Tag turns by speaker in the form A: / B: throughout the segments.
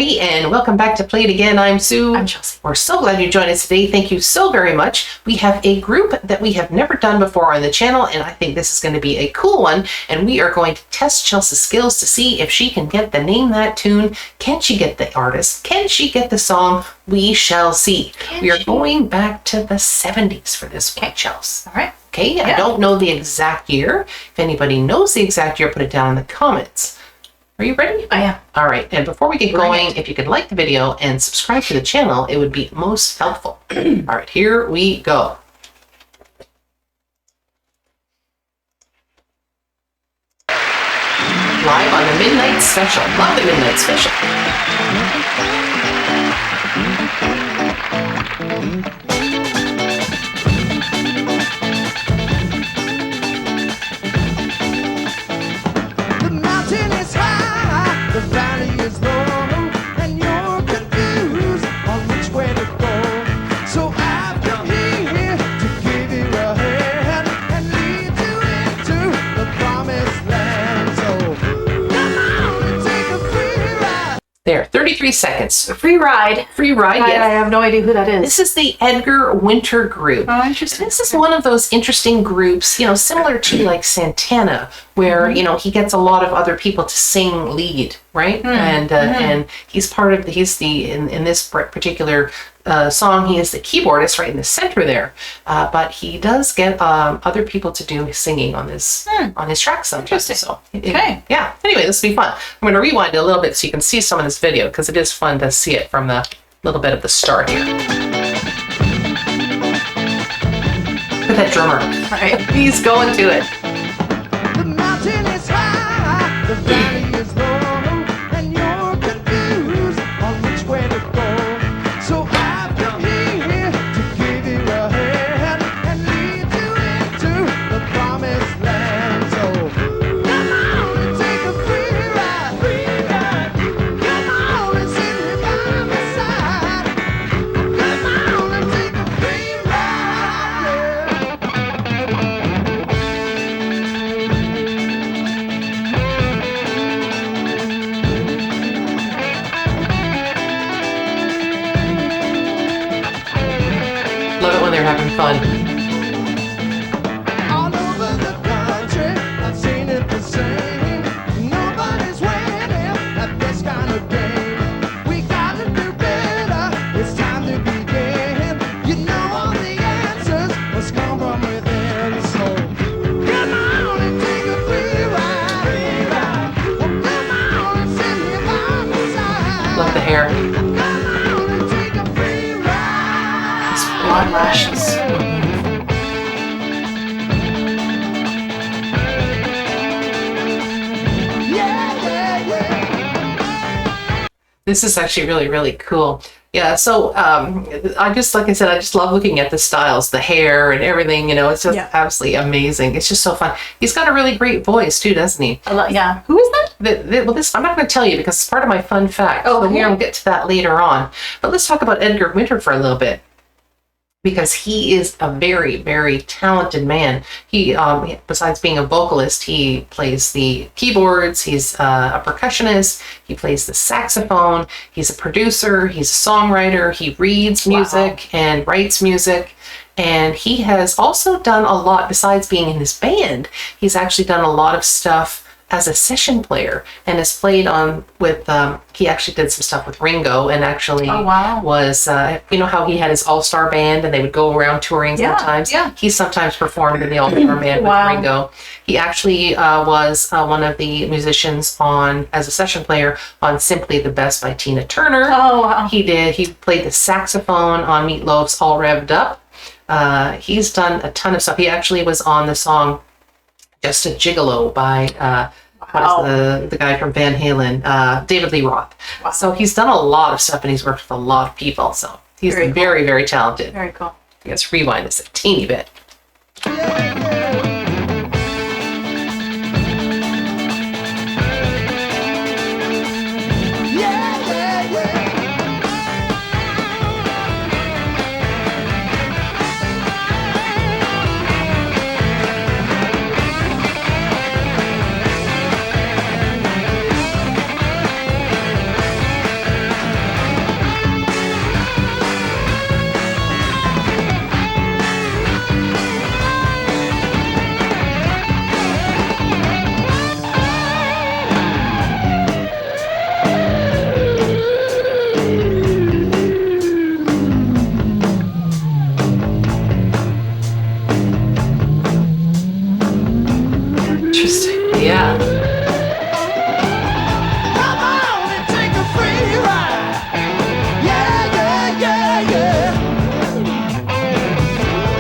A: everybody, and welcome back to Play It Again. I'm Sue.
B: I'm Chelsea.
A: We're so glad you joined us today. Thank you so very much. We have a group that we have never done before on the channel, and I think this is going to be a cool one. And we are going to test Chelsea's skills to see if she can get the Name That Tune. Can she get the artist? Can she get the song? We shall see. We are going back to the 70s for this one, Chelsea.
B: All right.
A: Okay,
B: Yeah.
A: I don't know the exact year. If anybody knows the exact year, put it down in the comments. Are you ready?
B: I am.
A: All right, and before we get going, if you could like the video and subscribe to the channel, it would be most helpful. All right, here we go. Live on the Midnight Special. Love the Midnight Special.
C: The mountain is high, the valley is low, and you're confused on which way to go. So I've come here to give you a hand and lead you into the promised land. So come on and take a free ride.
A: There, 33 seconds.
B: Free ride.
A: Free ride,
B: I
A: yes.
B: have no idea who that is.
A: This is the EDGAR Wintergroup.
B: Oh, interesting.
A: This is one of those interesting groups, you know, similar to like Santana, where, you know, he gets a lot of other people to sing lead, right? And he's part of, in this particular song, he is the keyboardist right in the center there. But he does get other people to do his singing on this, on his tracks sometimes.
B: Interesting.
A: So,
B: Okay.
A: yeah. Anyway, this will be fun. I'm going to rewind it a little bit so you can see some of this video, because it is fun to see it from the little bit of the start here. Look at that drummer.
B: All right.
A: He's going to it.
C: The mountain is high, the valley is low, and you're confused on which way to go. So I've come here to give you a hand and lead you into the promised land. So come on and take a free ride, free ride. Come on and sit me by my side. Come on and take a free ride.
A: Love it when they're having fun.
C: All over the country, I've seen it the same. Nobody's winning at this kind of game. We gotta do better, it's time to begin. You know all the answers must come from within. So come on and take a free ride. Oh, come on and sit here by my side.
A: Love the hair.
C: Come on and take a free ride.
B: Blonde lashes.
C: Yeah, yeah, yeah.
A: This is actually really, really cool. Yeah, so I just, like I said, I just love looking at the styles, the hair and everything, you know, it's just
B: Yeah.
A: absolutely amazing. It's just so fun. He's got a really great voice too, doesn't he?
B: Yeah. Who is that?
A: Well, this I'm not going to tell you because it's part of my fun fact.
B: Oh,
A: So
B: okay.
A: we'll get to that later on. But let's talk about Edgar Winter for a little bit, because he is a very, very talented man. He, besides being a vocalist, he plays the keyboards. He's a percussionist. He plays the saxophone. He's a producer. He's a songwriter. He reads music and writes music. And he has also done a lot, besides being in his band, he's actually done a lot of stuff as a session player, and has played on with, he actually did some stuff with Ringo, and actually
B: Oh, wow.
A: was, you know how he had his all-star band and they would go around touring
B: Yeah,
A: sometimes?
B: yeah.
A: He sometimes performed in the all-star band
B: Wow.
A: with Ringo. He actually was one of the musicians on, as a session player, on Simply the Best by Tina Turner.
B: Oh, wow.
A: He played the saxophone on Meatloaf's All Revved Up. He's done a ton of stuff. He actually was on the song Just a Gigolo by what is the guy from Van Halen, David Lee Roth.
B: Wow.
A: So he's done a lot of stuff, and he's worked with a lot of people. So he's
B: Very
A: very,
B: cool.
A: very talented.
B: Very cool.
A: Let's rewind this a teeny bit.
B: Interesting.
A: Yeah.
C: Come on and take a free ride. Yeah, yeah, yeah, yeah.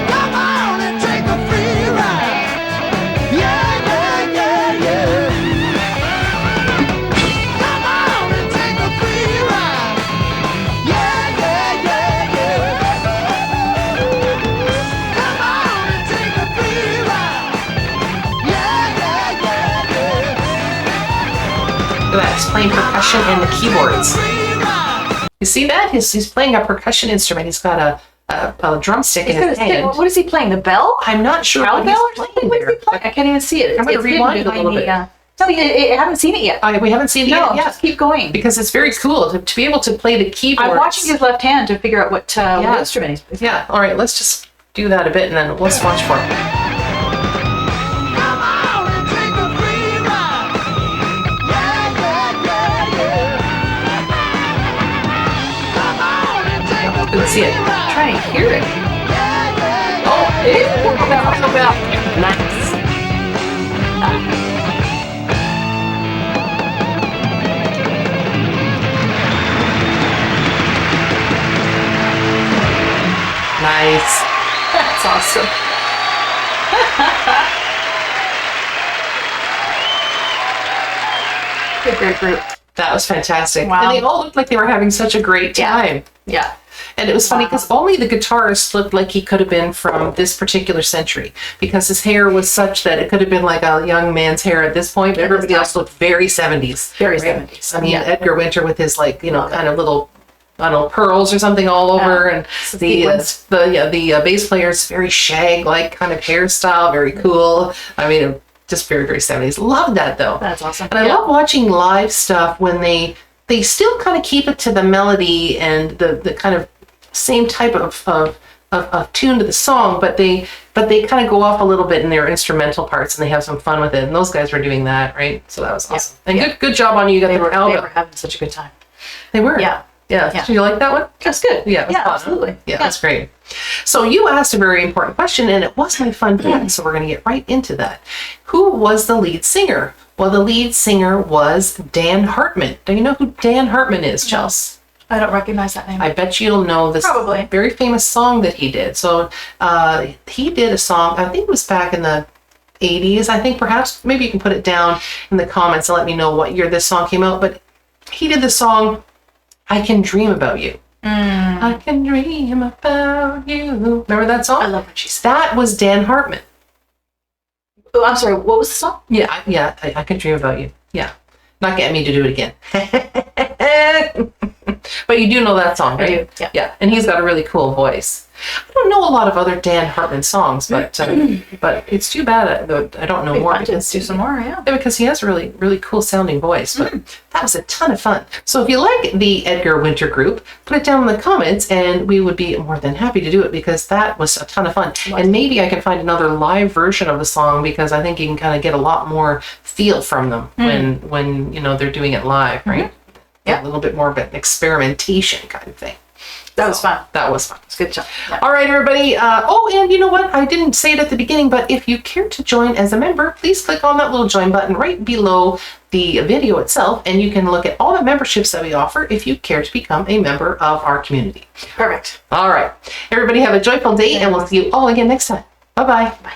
C: Come on and take a free ride. Yeah, yeah, yeah, yeah. Come on and take a free ride. Yeah, yeah, yeah, yeah. Come on and take a free ride. Yeah, yeah, yeah, yeah.
A: Look at that. He's playing percussion and the keyboards. You see that? He's playing a percussion instrument. He's got a drumstick in his hand.
B: What is he playing? The bell?
A: I'm not sure
B: Cow
A: what
B: bell or
A: he's
B: something?
A: playing
B: What is he
A: there.
B: playing? I can't even see it.
A: I'm gonna
B: hidden
A: rewind it a
B: behind
A: little bit.
B: No, I haven't seen it yet.
A: We haven't seen it
B: No,
A: yet.
B: just keep going.
A: Because it's very cool to be able to play the keyboards.
B: I'm watching his left hand to figure out what
A: Yeah.
B: instrument he's playing.
A: Yeah. All right. Let's just do that a bit, and then let's watch for it.
C: Come on and take a free ride. Yeah, yeah, yeah, yeah. Come on and take a
A: Couldn't see it.
C: free ride.
B: I'm trying to hear it.
C: Yeah, yeah,
A: Oh, it is. Nice. Nice.
B: That's awesome. Good, great group.
A: That was fantastic.
B: Wow.
A: And they all looked like they were having such a great
B: Yeah.
A: time.
B: Yeah.
A: And it was funny
B: Wow.
A: because only the guitarist looked like he could have been from this particular century, because his hair was such that it could have been like a young man's hair at this point, but everybody else looked very 70s.
B: Very
A: right?
B: 70s.
A: I mean,
B: Yeah.
A: Edgar Winter with his kind of little, I don't know, pearls or something all over, and
B: sequins.
A: the bass player's very shag-like kind of hairstyle, very cool. I mean, just very, very 70s. Love that though.
B: That's awesome.
A: And I love watching live stuff when they still kind of keep it to the melody and the kind of same type of tune to the song, but they kind of go off a little bit in their instrumental parts and they have some fun with it. And those guys were doing that, right? So that was awesome. And good job on you. You got
B: They
A: the
B: were
A: album.
B: having such a good time.
A: They were.
B: Yeah.
A: Yeah.
B: Yeah.
A: So you like that one?
B: That's good.
A: Yeah, it was
B: Yeah,
A: fun.
B: absolutely.
A: Yeah, that's great. So you asked a very important question, and it was my fun fact, so we're going to get right into that. Who was the lead singer? Well, the lead singer was Dan Hartman. Do you know who Dan Hartman is, Chelsea?
B: I don't recognize that name.
A: I bet you'll know this
B: Probably.
A: very famous song that he did. So he did a song, I think it was back in the 80s, I think perhaps. Maybe you can put it down in the comments and let me know what year this song came out. But he did the song, I Can Dream About You. I can dream about you. Remember that song?
B: I love when she said
A: That was Dan Hartman.
B: Oh, I'm sorry. What was the song?
A: Yeah, I can dream about you. Yeah. Not getting me to do it again. But you do know that song,
B: I
A: right?
B: do, yeah.
A: Yeah, and he's got a really cool voice. I don't know a lot of other Dan Hartman songs, but it's too bad I don't know more.
B: Let's do some more, yeah.
A: Yeah, because he has a really, really cool sounding voice. But that was a ton of fun. So if you like the Edgar Winter Group, put it down in the comments and we would be more than happy to do it, because that was a ton of fun. And maybe I can find another live version of the song, because I think you can kind of get a lot more feel from them when they're doing it live, right?
B: Yeah.
A: A little bit more of an experimentation kind of thing.
B: That was fun.
A: That was fun.
B: It's a good job. Yeah.
A: All right, everybody. And you know what? I didn't say it at the beginning, but if you care to join as a member, please click on that little join button right below the video itself, and you can look at all the memberships that we offer if you care to become a member of our community.
B: Perfect.
A: All right. Everybody have a joyful day, and we'll see you all again next time. Bye-bye.
B: Bye.